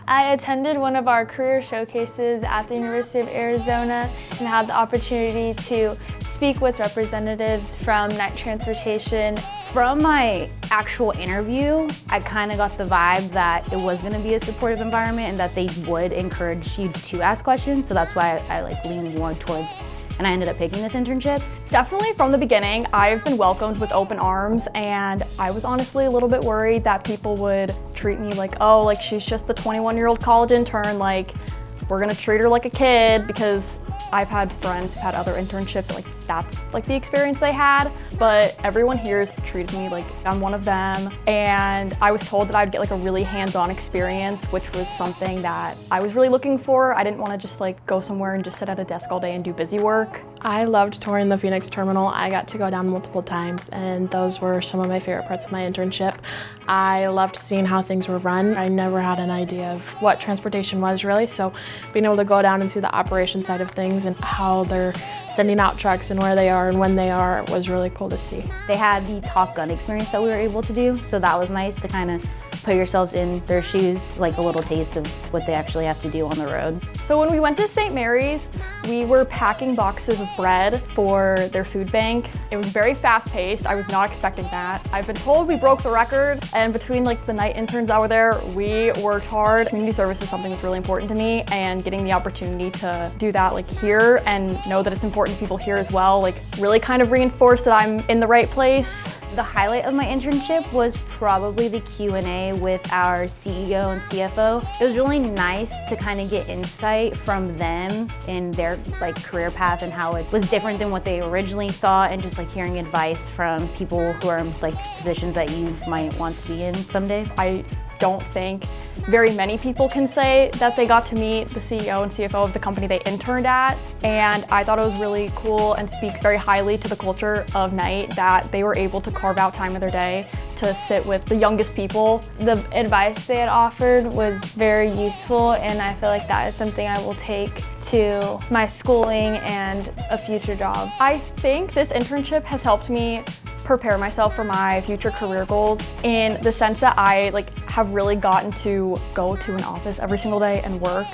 I attended one of our career showcases at the University of Arizona and had the opportunity to speak with representatives from night transportation. From my actual interview, I kind of got the vibe that it was going to be a supportive environment and that they would encourage you to ask questions. So that's why I leaned more towards, and I ended up picking this internship. Definitely from the beginning, I've been welcomed with open arms, and I was honestly a little bit worried that people would treat me like, oh, like she's just a 21-year-old college intern, like we're gonna treat her like a kid, because I've had friends who've had other internships, like that's like the experience they had, but everyone here has treated me like I'm one of them, and I was told that I'd get like a really hands-on experience, which was something that I was really looking for. I didn't want to just like go somewhere and just sit at a desk all day and do busy work. I loved touring the Phoenix terminal. I got to go down multiple times, and those were some of my favorite parts of my internship. I loved seeing how things were run. I never had an idea of what transportation was really, so being able to go down and see the operation side of things and how they're sending out trucks and where they are and when they are was really cool to see. They had the Top Gun experience that we were able to do, so that was nice to kind of put yourselves in their shoes, like a little taste of what they actually have to do on the road. So when we went to St. Mary's, we were packing boxes of bread for their food bank. It was very fast-paced. I was not expecting that. I've been told we broke the record, and between like the night interns that were there, we worked hard. Community service is something that's really important to me, and getting the opportunity to do that like here and know that it's important to people here as well, like really kind of reinforced that I'm in the right place. The highlight of my internship was probably the Q&A with our CEO and CFO. It was really nice to kind of get insight from them in their like career path and how it was different than what they originally thought, and just like hearing advice from people who are in like positions that you might want to be in someday. I don't think very many people can say that they got to meet the CEO and CFO of the company they interned at, and I thought it was really cool and speaks very highly to the culture of Knight that they were able to carve out time of their day to sit with the youngest people. The advice they had offered was very useful, and I feel like that is something I will take to my schooling and a future job. I think this internship has helped me prepare myself for my future career goals in the sense that I have really gotten to go to an office every single day and work.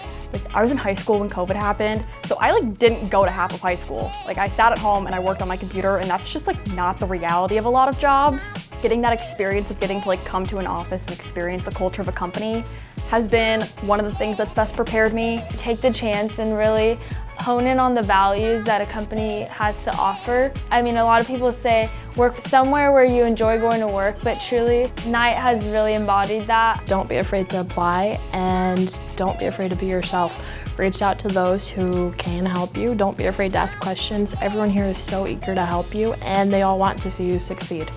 I was in high school when COVID happened, so I didn't go to half of high school. I sat at home and I worked on my computer, and that's just not the reality of a lot of jobs. Getting that experience of getting to come to an office and experience the culture of a company has been one of the things that's best prepared me. Take the chance and really hone in on the values that a company has to offer. I mean, a lot of people say work somewhere where you enjoy going to work, but truly, Knight has really embodied that. Don't be afraid to apply, and don't be afraid to be yourself. Reach out to those who can help you. Don't be afraid to ask questions. Everyone here is so eager to help you, and they all want to see you succeed.